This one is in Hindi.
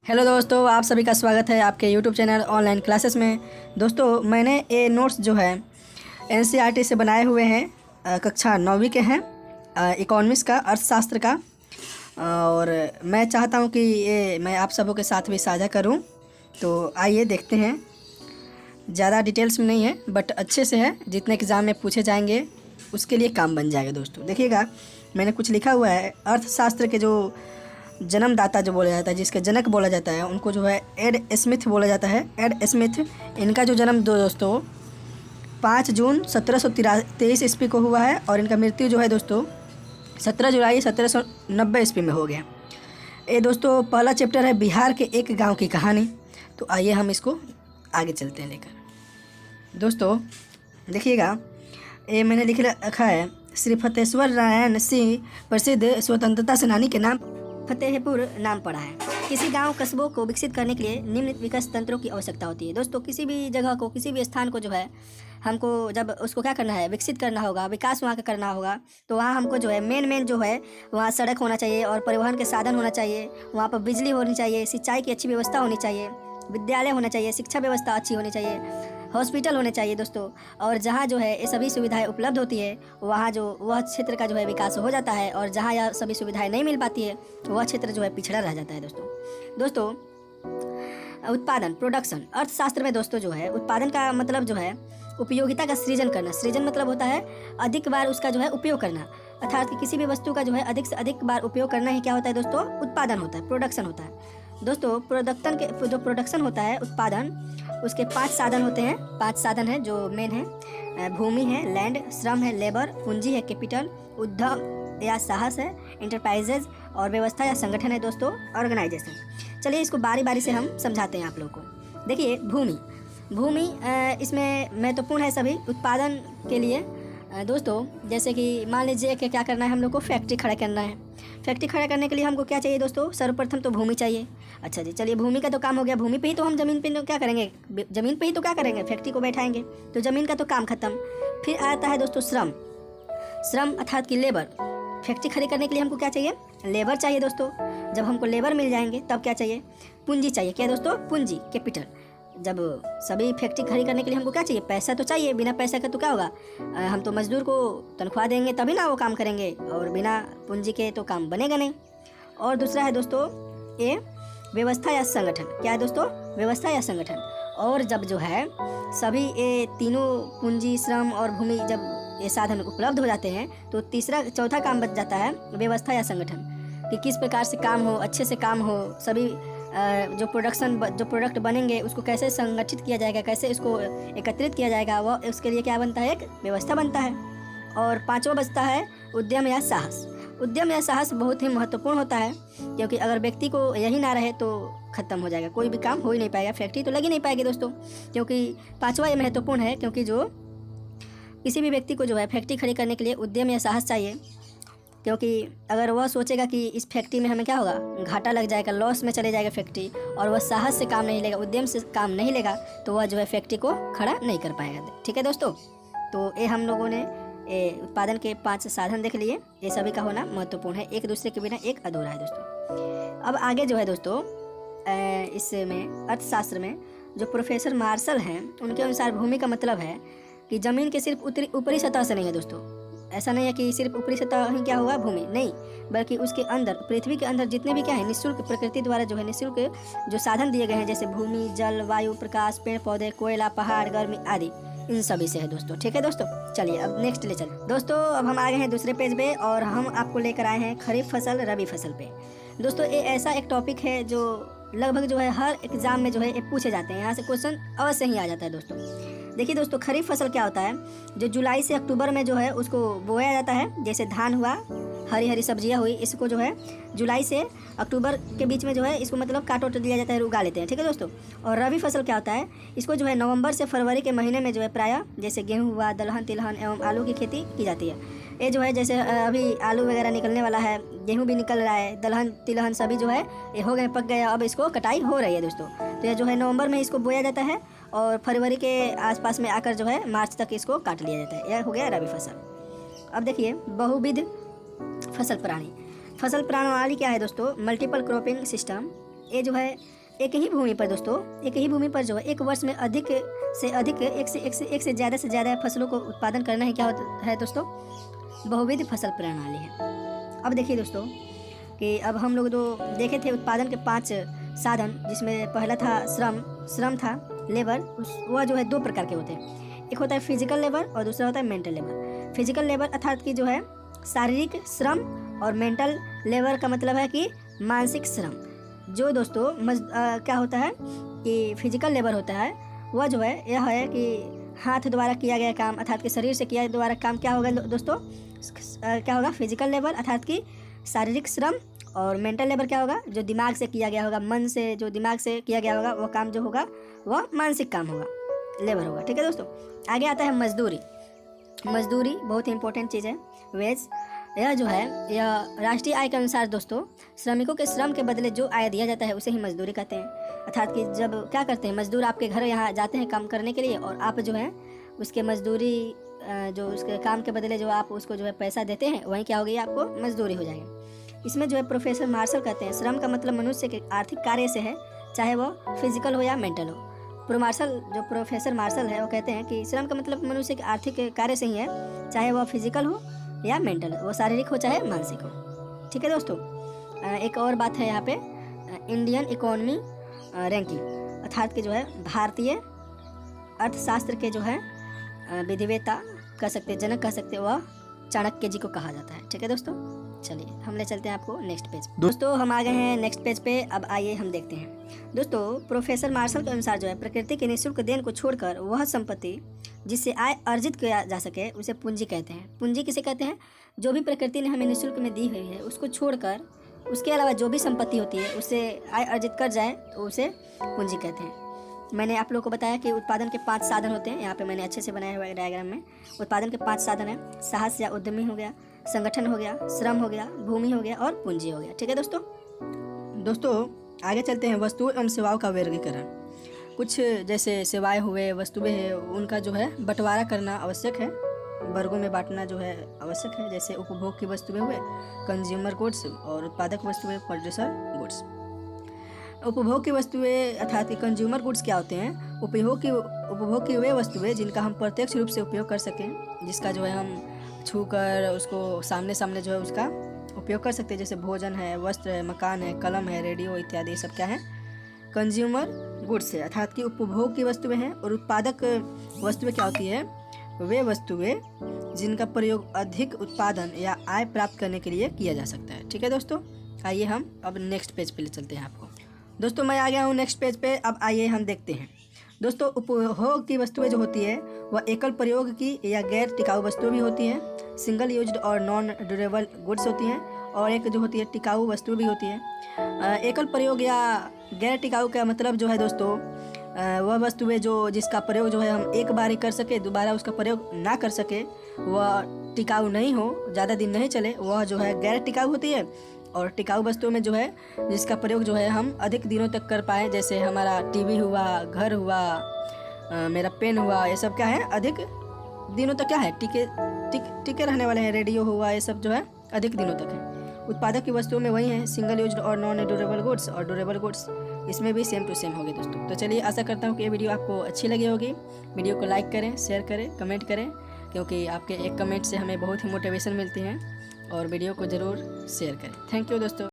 हेलो दोस्तों, आप सभी का स्वागत है आपके यूट्यूब चैनल ऑनलाइन क्लासेस में। दोस्तों, मैंने ये नोट्स जो है एनसीईआरटी से बनाए हुए हैं, कक्षा 9वीं के हैं, इकोनॉमिक्स का, अर्थशास्त्र का। और मैं चाहता हूँ कि ये मैं आप सबों के साथ भी साझा करूँ। तो आइए देखते हैं। ज़्यादा डिटेल्स में नहीं है बट अच्छे से है, जितने एग्ज़ाम में पूछे जाएंगे उसके लिए काम बन जाएगा। दोस्तों देखिएगा, मैंने कुछ लिखा हुआ है। अर्थशास्त्र के जो जन्मदाता जो बोला जाता है, जिसके जनक बोला जाता है, उनको जो है एड स्मिथ बोला जाता है। एड स्मिथ, इनका जो जन्म दोस्तों 5 जून 1723 ईस्वी को हुआ है और इनका मृत्यु जो है दोस्तों 17 जुलाई 1790 ईस्वी में हो गया। ये दोस्तों पहला चैप्टर है बिहार के एक गांव की कहानी। तो आइए हम इसको आगे चलते हैं लेकर। दोस्तों देखिएगा, ये मैंने लिख रखा है, श्री फतेश्वर नारायण सिंह प्रसिद्ध स्वतंत्रता सेनानी के नाम फतेहपुर नाम पड़ा है। किसी गांव कस्बों को विकसित करने के लिए निम्न विकास तंत्रों की आवश्यकता होती है। दोस्तों किसी भी जगह को, किसी भी स्थान को जो है हमको जब उसको क्या करना है, विकसित करना होगा, विकास वहाँ का करना होगा, तो वहाँ हमको जो है मेन जो है वहाँ सड़क होना चाहिए और परिवहन के साधन होना चाहिए। वहाँ पर बिजली होनी चाहिए, सिंचाई की अच्छी व्यवस्था होनी चाहिए, विद्यालय होना चाहिए, शिक्षा व्यवस्था अच्छी होनी चाहिए, हॉस्पिटल होने चाहिए दोस्तों। और जहाँ जो है ये सभी सुविधाएं उपलब्ध होती है, वहाँ जो वह क्षेत्र का जो है विकास हो जाता है। और जहाँ यह सभी सुविधाएं नहीं मिल पाती है, वह क्षेत्र जो है पिछड़ा रह जाता है। दोस्तों उत्पादन, प्रोडक्शन, अर्थशास्त्र में दोस्तों जो है उत्पादन का मतलब जो है उपयोगिता का सृजन करना। सृजन मतलब होता है अधिक बार उसका जो है उपयोग करना, अर्थात कि किसी भी वस्तु का जो है अधिक से अधिक बार उपयोग करना ही क्या होता है दोस्तों, उत्पादन होता है, प्रोडक्शन होता है। दोस्तों जो प्रोडक्शन होता है, उत्पादन, उसके 5 साधन होते हैं। 5 साधन है जो मेन है। भूमि है, लैंड, श्रम है, लेबर, पूंजी है, कैपिटल, उद्यम या साहस है, इंटरप्राइजेज, और व्यवस्था या संगठन है दोस्तों, ऑर्गेनाइजेशन। चलिए इसको बारी बारी से हम समझाते हैं आप लोगों को। देखिए भूमि इसमें महत्वपूर्ण है सभी उत्पादन के लिए। दोस्तों जैसे कि मान लीजिए कि क्या करना है, हम लोग को फैक्ट्री खड़ा करना है। फैक्ट्री खड़ा करने के लिए हमको क्या चाहिए दोस्तों, सर्वप्रथम तो भूमि चाहिए। अच्छा जी, चलिए भूमि का तो काम हो गया। भूमि पे ही तो हम ज़मीन पे क्या करेंगे, ज़मीन पे ही तो क्या करेंगे, फैक्ट्री को बैठाएंगे, तो ज़मीन का तो काम खत्म। फिर आता है दोस्तों श्रम अर्थात कि लेबर। फैक्ट्री खड़ी करने के लिए हमको क्या चाहिए, लेबर चाहिए दोस्तों। जब हमको लेबर मिल जाएंगे तब क्या चाहिए, पूंजी चाहिए। क्या दोस्तों, पूंजी, कैपिटल। जब सभी फैक्ट्री खड़ी करने के लिए हमको क्या चाहिए, पैसा तो चाहिए। बिना पैसा का तो क्या होगा, हम तो मजदूर को तनख्वाह देंगे तभी ना वो काम करेंगे, और बिना पूंजी के तो काम बनेगा नहीं। और दूसरा है दोस्तों ये व्यवस्था या संगठन। क्या है दोस्तों, व्यवस्था या संगठन। और जब जो है सभी ये तीनों पूंजी, श्रम और भूमि, जब ये साधन उपलब्ध हो जाते हैं, तो चौथा काम बच जाता है व्यवस्था या संगठन, कि किस प्रकार से काम हो, अच्छे से काम हो, सभी जो प्रोडक्ट बनेंगे उसको कैसे संगठित किया जाएगा, कैसे इसको एकत्रित किया जाएगा, वह उसके लिए क्या बनता है, एक व्यवस्था बनता है। और 5वां बचता है उद्यम या साहस। उद्यम या साहस बहुत ही महत्वपूर्ण होता है, क्योंकि अगर व्यक्ति को यही ना रहे तो ख़त्म हो जाएगा, कोई भी काम हो ही नहीं पाएगा, फैक्ट्री तो लगी नहीं पाएगी दोस्तों। क्योंकि 5वां ये महत्वपूर्ण है, क्योंकि जो किसी भी व्यक्ति को जो है फैक्ट्री खड़ी करने के लिए उद्यम या साहस चाहिए। क्योंकि अगर वह सोचेगा कि इस फैक्ट्री में हमें क्या होगा, घाटा लग जाएगा, लॉस में चले जाएगा फैक्ट्री, और वह साहस से काम नहीं लेगा, उद्यम से काम नहीं लेगा, तो वह जो है फैक्ट्री को खड़ा नहीं कर पाएगा। ठीक है दोस्तों, तो ये हम लोगों ने उत्पादन के 5 साधन देख लिए। ये सभी का होना महत्वपूर्ण है, एक दूसरे के बिना एक अधूरा है दोस्तों। अब आगे जो है दोस्तों इसमें अर्थशास्त्र में जो प्रोफेसर मार्शल हैं, उनके अनुसार भूमि का मतलब है कि ज़मीन के सिर्फ ऊपरी सतह से नहीं है दोस्तों। ऐसा नहीं है कि सिर्फ ऊपरी सतह ही क्या होगा भूमि, नहीं, बल्कि उसके अंदर, पृथ्वी के अंदर जितने भी क्या है निःशुल्क, प्रकृति द्वारा जो है निःशुल्क जो साधन दिए गए हैं, जैसे भूमि, जल, वायु, प्रकाश, पेड़ पौधे, कोयला, पहाड़, गर्मी आदि, इन सभी से है दोस्तों। ठीक है दोस्तों, चलिए अब नेक्स्ट ले चलते दोस्तों। अब हम आ गए हैं दूसरे पेज पे, और हम आपको लेकर आए हैं खरीफ फसल, रबी फसल पे। दोस्तों ये ऐसा एक टॉपिक है जो लगभग जो है हर एग्जाम में जो है ये पूछे जाते हैं, यहाँ से क्वेश्चन अवश्य ही आ जाता है दोस्तों। देखिए दोस्तों, खरीफ फसल क्या होता है, जो जुलाई से अक्टूबर में जो है उसको बोया जाता है। जैसे धान हुआ, हरी हरी सब्जियां हुई, इसको जो है जुलाई से अक्टूबर के बीच में जो है इसको मतलब काट उट दिया जाता है, उगा लेते हैं। ठीक है दोस्तों। और रबी फसल क्या होता है, इसको जो है नवंबर से फरवरी के महीने में जो है प्रायः जैसे गेहूँ हुआ, दलहन, तिलहन एवं आलू की खेती की जाती है। ये जो है जैसे अभी आलू वगैरह निकलने वाला है, गेहूँ भी निकल रहा है, दलहन तिलहन सभी जो है ये हो गए, पक गए, अब इसको कटाई हो रही है दोस्तों। तो ये जो है नवंबर में इसको बोया जाता है, और फरवरी के आसपास में आकर जो है मार्च तक इसको काट लिया जाता है। यह हो गया रबी फसल। अब देखिए बहुविध फसल प्रणाली। फसल प्रणाली क्या है दोस्तों, मल्टीपल क्रॉपिंग सिस्टम, ये जो है एक ही भूमि पर दोस्तों, एक ही भूमि पर जो है एक वर्ष में अधिक से अधिक एक से ज़्यादा फसलों को उत्पादन करना ही क्या होता है दोस्तों, बहुविध फसल प्रणाली है। अब देखिए दोस्तों कि अब हम लोग जो देखे थे उत्पादन के 5 साधन, जिसमें पहला था श्रम था, लेबर, वह जो है 2 प्रकार के होते हैं। एक होता है फिजिकल लेबर और दूसरा होता है मेंटल लेबर। फिजिकल लेबर अर्थात कि जो है शारीरिक श्रम, और मेंटल लेबर का मतलब है कि मानसिक श्रम। जो दोस्तों क्या होता है कि फिजिकल लेबर होता है वह जो है यह है कि हाथ द्वारा किया गया काम अर्थात कि शरीर से किया द्वारा काम क्या होगा दोस्तों, क्या होगा, फिजिकल लेबर अर्थात कि शारीरिक श्रम। और मेंटल लेबर क्या होगा, जो दिमाग से किया गया होगा, मन से, जो दिमाग से किया गया होगा वह काम जो होगा वह मानसिक काम होगा, लेबर होगा। ठीक है दोस्तों, आगे आता है मजदूरी। मजदूरी बहुत ही इंपॉर्टेंट चीज़ है। वेज, यह जो है यह राष्ट्रीय आय के अनुसार दोस्तों श्रमिकों के श्रम के बदले जो आय दिया जाता है उसे ही मजदूरी कहते हैं। अर्थात कि जब क्या करते हैं, मजदूर आपके घर यहाँ जाते हैं काम करने के लिए, और आप जो है उसके मजदूरी जो उसके काम के बदले जो आप उसको जो है पैसा देते हैं, वहीं क्या हो गई, आपको मजदूरी हो जाएगी। इसमें जो है प्रोफेसर मार्शल कहते हैं श्रम का मतलब मनुष्य के आर्थिक कार्य से है, चाहे वो फिजिकल हो या मेंटल हो। प्रोफेसर मार्शल है वो कहते हैं कि श्रम का मतलब मनुष्य के आर्थिक कार्य से ही है, चाहे वह फिजिकल हो या मेंटल हो, वो शारीरिक हो चाहे मानसिक हो। ठीक है दोस्तों, एक और बात है यहाँ पे, इंडियन इकोनॉमी रैंकिंग अर्थात कि जो है भारतीय अर्थशास्त्र के जो है विधिवेता कह सकते हैं, जनक कह सकते हैं, वह चाणक्य जी को कहा जाता है। ठीक है दोस्तों, चलिए हम ले चलते हैं आपको नेक्स्ट पेज। दोस्तों हम आ गए हैं नेक्स्ट पेज पे। अब आइए हम देखते हैं दोस्तों, प्रोफेसर मार्शल के अनुसार जो है प्रकृति के निःशुल्क देन को छोड़कर वह संपत्ति जिससे आय अर्जित किया जा सके उसे पूंजी कहते हैं। पूंजी किसे कहते हैं, जो भी प्रकृति ने हमें निःशुल्क में दी हुई है उसको छोड़कर उसके अलावा जो भी संपत्ति होती है उससे आय अर्जित कर जाए तो उसे पूंजी कहते हैं। मैंने आप लोगों को बताया कि उत्पादन के 5 साधन होते हैं। यहाँ पे मैंने अच्छे से बनाया हुआ है डायग्राम में। उत्पादन के 5 साधन है, साहस या उद्यमी हो गया, संगठन हो गया, श्रम हो गया, भूमि हो गया और पूंजी हो गया। ठीक है दोस्तों आगे चलते हैं वस्तुओं एवं सेवाओं का वर्गीकरण। कुछ जैसे सेवाएं हुए, वस्तुएं हैं, उनका जो है बंटवारा करना आवश्यक है, वर्गों में बांटना जो है आवश्यक है। जैसे उपभोग की वस्तुएं हुए कंज्यूमर गुड्स और उत्पादक वस्तुएं प्रोड्यूसर गुड्स। उपभोग की वस्तुएं अर्थात कि कंज्यूमर गुड्स क्या होते हैं, उपभोग की वे वस्तुएं जिनका हम प्रत्यक्ष रूप से उपयोग कर सकें, जिसका जो है हम छू कर उसको सामने जो है उसका उपयोग कर सकते हैं। जैसे भोजन है, वस्त्र है, मकान है, कलम है, रेडियो इत्यादि, ये सब क्या है, कंज्यूमर गुड्स है अर्थात कि उपभोग की वस्तुएं हैं। और उत्पादक वस्तुएं क्या होती है, वे वस्तुएं जिनका प्रयोग अधिक उत्पादन या आय प्राप्त करने के लिए किया जा सकता है। ठीक है दोस्तों, आइए हम अब नेक्स्ट पेज पे ले चलते हैं आपको। दोस्तों मैं आ गया हूँ नेक्स्ट पेज पे। अब आइए हम देखते हैं दोस्तों, उपभोग की वस्तुएं जो होती है वह एकल प्रयोग की या गैर टिकाऊ वस्तुएं भी होती हैं। सिंगल यूज्ड और नॉन ड्यूरेबल गुड्स होती हैं, और एक जो होती है टिकाऊ वस्तुएं भी होती हैं। एकल प्रयोग या गैर टिकाऊ का मतलब जो है दोस्तों, वह वस्तुएं जो जिसका प्रयोग जो है हम एक बार ही कर सके, दोबारा उसका प्रयोग ना कर सके, वह टिकाऊ नहीं हो, ज़्यादा दिन नहीं चले, वह जो है गैर टिकाऊ होती है। और टिकाऊ वस्तुओं में जो है जिसका प्रयोग जो है हम अधिक दिनों तक कर पाएँ, जैसे हमारा टीवी हुआ, घर हुआ, मेरा पेन हुआ, ये सब क्या है अधिक दिनों तक क्या है टिके रहने वाले हैं। रेडियो हुआ, ये सब जो है अधिक दिनों तक है। उत्पादक की वस्तुओं में वही है सिंगल यूज्ड और नॉन ड्यूरेबल गुड्स और ड्यूरेबल गुड्स, इसमें भी सेम टू सेम होगी दोस्तों। तो चलिए आशा करता हूँ कि ये वीडियो आपको अच्छी लगी होगी। वीडियो को लाइक करें, शेयर करें, कमेंट करें, क्योंकि आपके एक कमेंट से हमें बहुत ही मोटिवेशन मिलती है। और वीडियो को ज़रूर शेयर करें। थैंक यू दोस्तों।